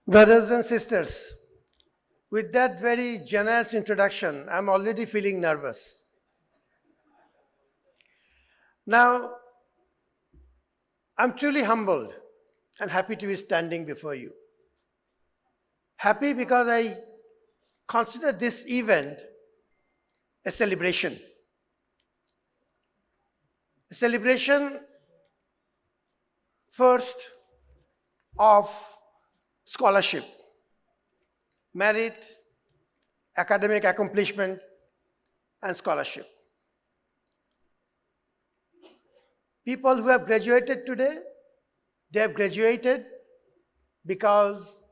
Brothers and sisters, with that very generous introduction, I'm already feeling nervous. Now, I'm truly humbled and happy to be standing before you. Happy because I consider this event a celebration. A celebration first of scholarship, merit, academic accomplishment, and scholarship. People who have graduated today, they have graduated because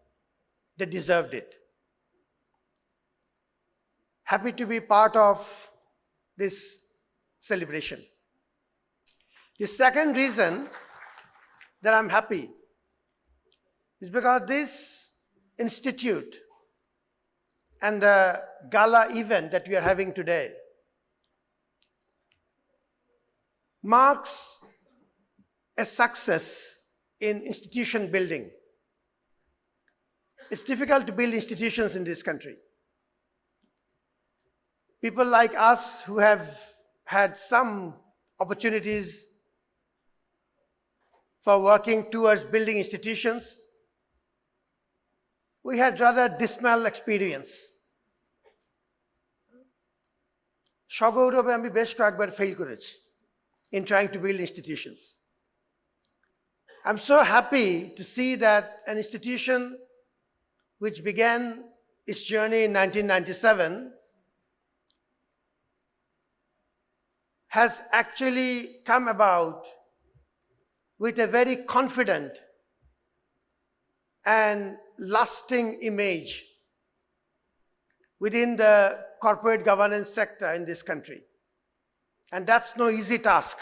they deserved it. Happy to be part of this celebration. The second reason that I'm happy is because this institute and the gala event that we are having today marks a success in institution building. It's difficult to build institutions in this country. People like us who have had some opportunities for working towards building institutions, we had rather dismal experience. সগৌরবে আমি বেশ কয়েকবার fail করেছি in trying to build institutions. I'm so happy to see that an institution which began its journey in 1997 has actually come about with a very confident and lasting image within the corporate governance sector in this country. And that's no easy task.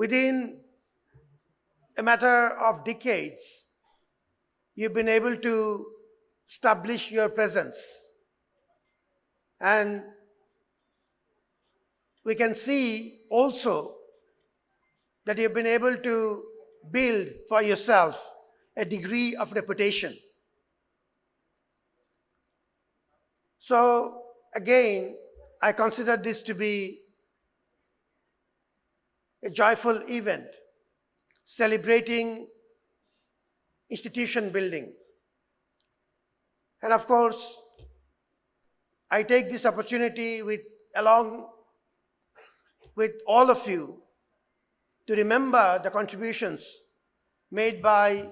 Within a matter of decades, you've been able to establish your presence. And we can see also that you've been able to build for yourself a degree of reputation. So again, I consider this to be a joyful event celebrating institution building. And of course, I take this opportunity along with all of you to remember the contributions made by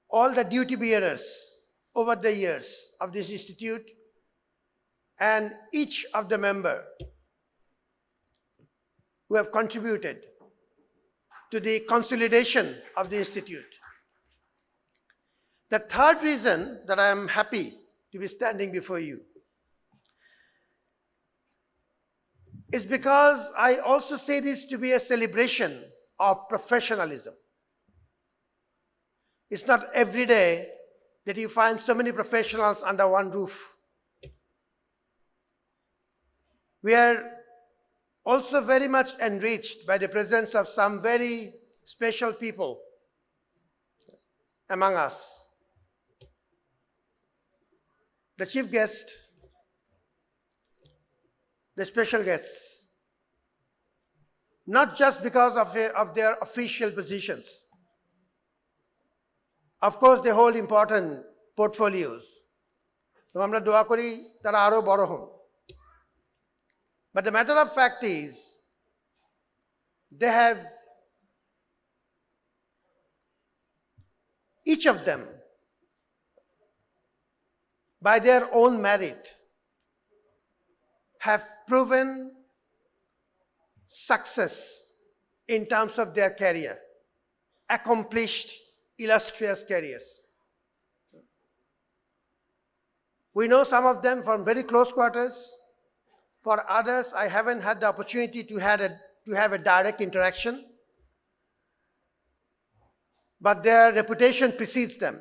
all the duty bearers over the years of this institute and each of the members who have contributed to the consolidation of the institute. The third reason that I am happy to be standing before you is because I also say this to be a celebration of professionalism. It's not every day that you find so many professionals under one roof. We are also very much enriched by the presence of some very special people among us. The chief guest, the special guests, not just because of their official positions. Of course, they hold important portfolios. So আমরা দোয়া করি তারা আরো বড় হন। But the matter of fact is, they have, each of them, by their own merit, have proven success in terms of their career, accomplished, illustrious careers. We know some of them from very close quarters. For others, I haven't had the opportunity to have a direct interaction, but their reputation precedes them.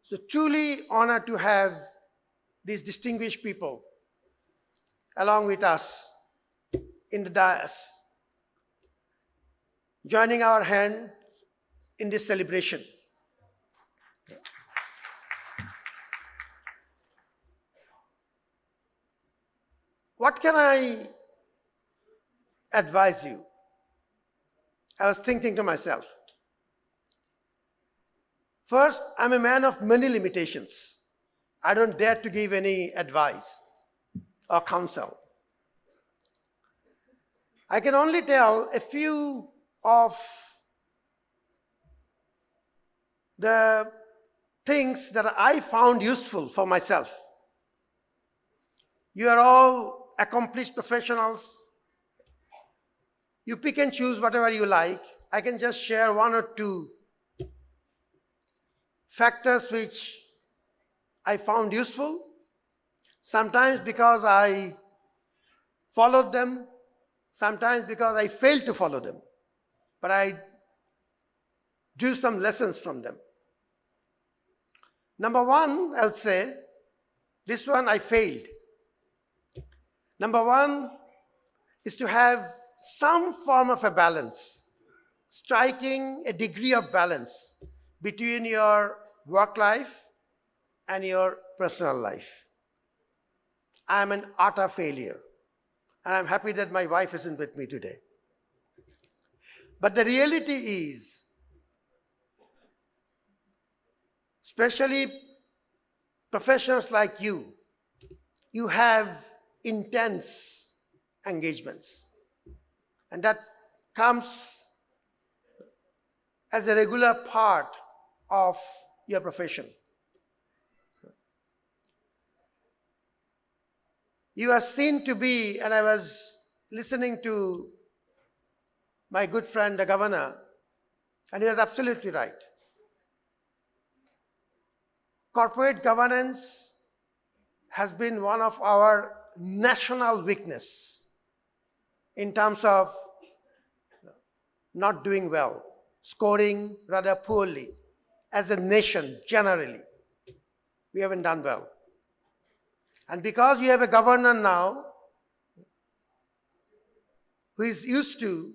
So truly honored to have these distinguished people along with us in the dais. joining our hand in this celebration. What can I advise you? I was thinking to myself. First, I'm a man of many limitations. I don't dare to give any advice or counsel. I can only tell a few of the things that I found useful for myself. You are all accomplished professionals. You pick and choose whatever you like. I can just share one or two factors which I found useful, sometimes because I followed them, sometimes because I failed to follow them, but I drew some lessons from them. Number one, I would say, this one I failed. Number one is to have some form of a balance, striking a degree of balance between your work life and your personal life. I am an utter failure, and I'm happy that my wife isn't with me today. But the reality is, especially professionals like you have intense engagements, and that comes as a regular part of your profession. You are seen to be, and I was listening to my good friend, the governor, and he was absolutely right. Corporate governance has been one of our national weakness in terms of not doing well, scoring rather poorly. As a nation, generally, we haven't done well. And because you have a governor now who is used to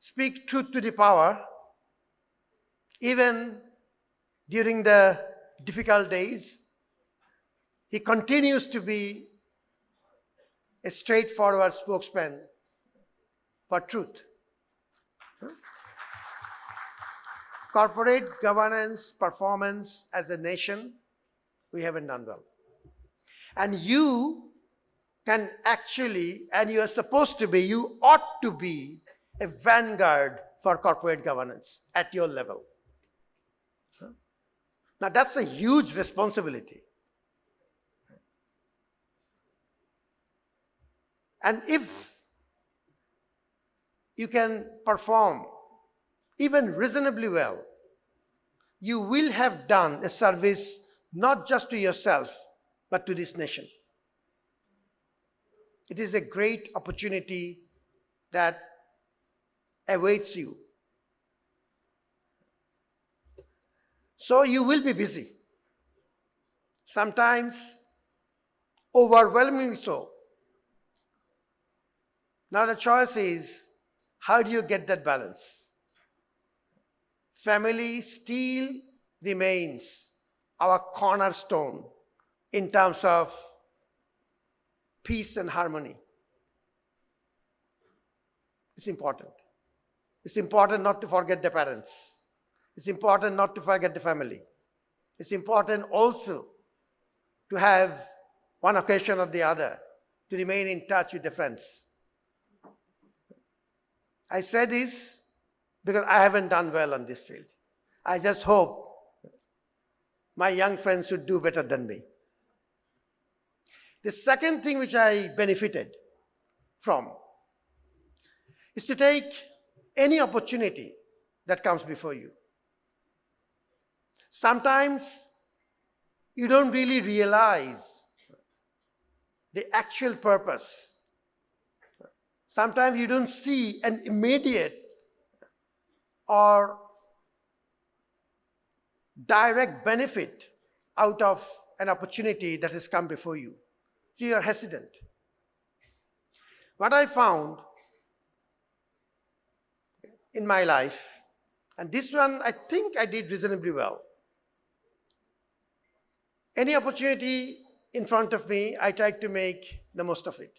speak truth to the power, even during the difficult days, he continues to be a straightforward spokesman for truth. Corporate governance performance as a nation, we haven't done well. And you can actually, and you are supposed to be, you ought to be a vanguard for corporate governance at your level. Now that's a huge responsibility. And if you can perform even reasonably well, you will have done a service not just to yourself, but to this nation. It is a great opportunity that awaits you. So you will be busy. Sometimes overwhelmingly so. Now the choice is, how do you get that balance? Family still remains our cornerstone in terms of peace and harmony. It's important. It's important not to forget the parents. It's important not to forget the family. It's important also to have one occasion or the other to remain in touch with the friends. I say this because I haven't done well on this field. I just hope my young friends should do better than me. The second thing which I benefited from is to take any opportunity that comes before you. Sometimes you don't really realize the actual purpose. Sometimes you don't see an immediate or direct benefit out of an opportunity that has come before you. So you are hesitant. What I found in my life, and this one I think I did reasonably well. Any opportunity in front of me, I tried to make the most of it.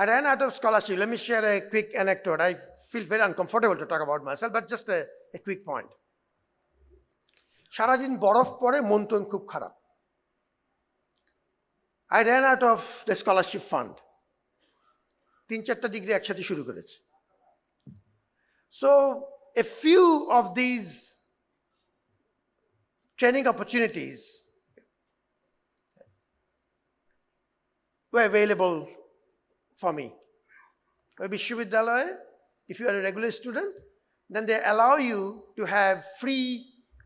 I ran out of scholarship. Let me share a quick anecdote. I feel very uncomfortable to talk about myself, but just a quick point. সারাদিন বরফ পড়ে মন ton খুব খারাপ। I ran out of the scholarship fund. 3-4টা degree একসাথে শুরু করেছি। So a few of these training opportunities were available for me. Vishwavidyalaya, if you are a regular student, then they allow you to have free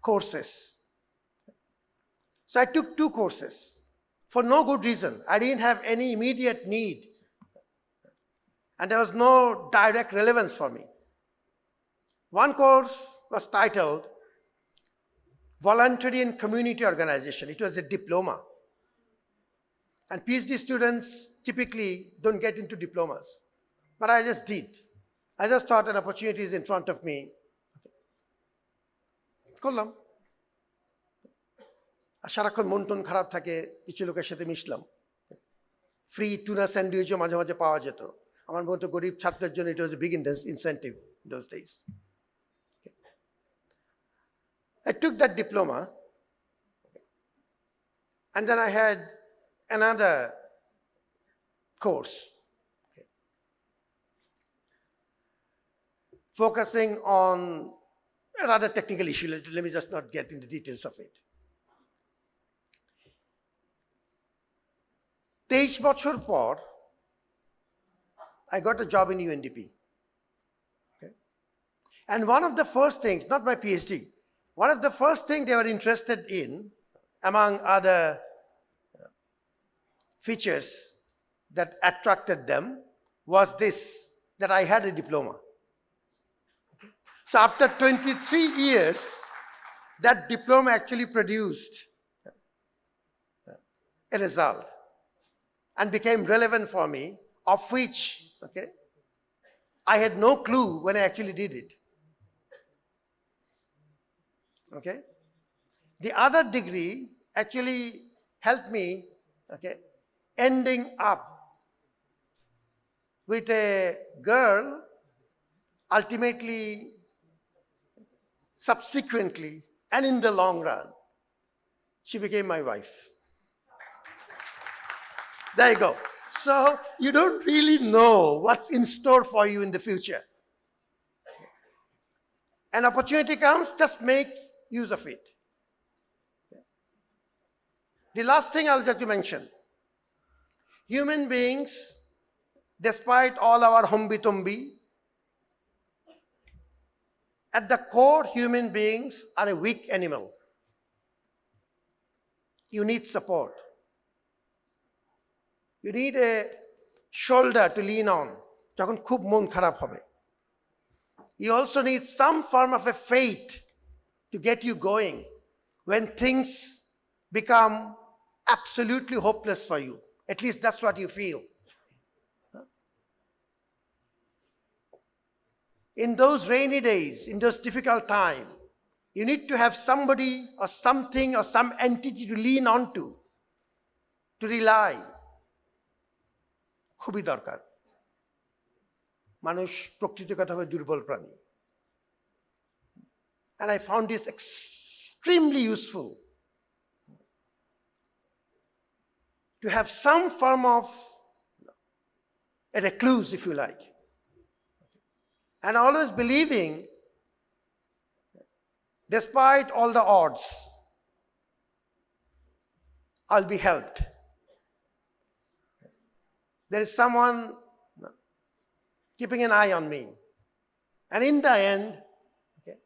courses. So I took 2 courses for no good reason. I didn't have any immediate need, and there was no direct relevance for me. One course was titled Voluntary and Community Organization. It was a diploma. And Ph.D. students typically don't get into diplomas. But I just did. I just thought an opportunity is in front of me. করলাম। আর সারাক্ষণ মন ton খারাপ থাকে, কিছু লোকের সাথে মিশলাম। Free tuna স্যান্ডউইচও মাঝে মাঝে পাওয়া যেত। আমার মতো গরিব ছাত্রের জন্য it was a big incentive in those days. I took that diploma, and then I had another course focusing on a rather technical issue. Let me just not get into details of it. 23 বছর পর I got a job in UNDP. Okay. And one of the first things, not my PhD, one of the first things they were interested in, among other features that attracted them, was this, that I had a diploma. So after 23 years, that diploma actually produced a result and became relevant for me, of which, okay, I had no clue when I actually did it. Okay? The other degree actually helped me, okay, ending up with a girl, ultimately, subsequently, and in the long run, she became my wife. There you go. So you don't really know what's in store for you in the future. An opportunity comes, just make use of it. The last thing I'll just mention, human beings, despite all our humbi-tumbi, at the core, human beings are a weak animal. You need support. You need a shoulder to lean on. যখন খুব মন খারাপ হবে। You also need some form of a faith to get you going when things become absolutely hopeless for you. At least that's what you feel. In those rainy days, in those difficult times, you need to have somebody or something or some entity to lean onto, to rely. খুবই দরকার। মানুষ প্রকৃতিগতভাবে দুর্বল প্রাণী। And I found this extremely useful to have some form of a recluse, if you like. And always believing, despite all the odds, I'll be helped. There is someone keeping an eye on me. And in the end, okay,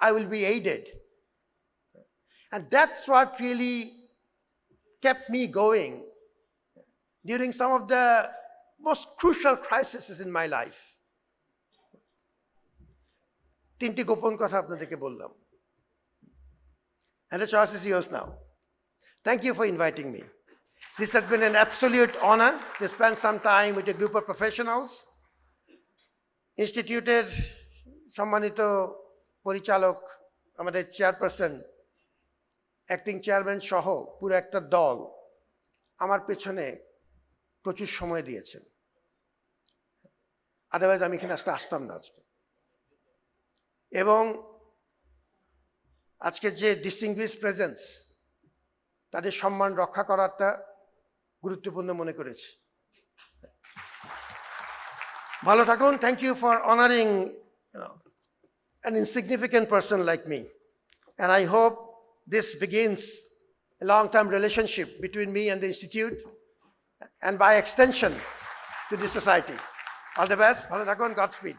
I will be aided. And that's what really kept me going during some of the most crucial crises in my life. 3টি গোপন কথা আপনাদেরকে বললাম। And the choice is yours now. Thank you for inviting me. This has been an absolute honor to spend some time with a group of professionals ইনস্টিটিউটের সম্মানিত পরিচালক, আমাদের chairperson, acting chairman সহ পুরো একটা দল আমার পেছনে প্রচুর সময় দিয়েছেন। আদারওয়াইজ আমি এখানে আসতাম না আজকে। এবং আজকে যে ডিস্টিংগুইশ প্রেজেন্স, তাদের সম্মান রক্ষা করাটা গুরুত্বপূর্ণ মনে করেছি। ভালো থাকুন। Thank you for honouring an insignificant person like me. And I hope this begins a long-term relationship between me and the Institute, and by extension to the society. All the best. Bhalo thakun. Godspeed.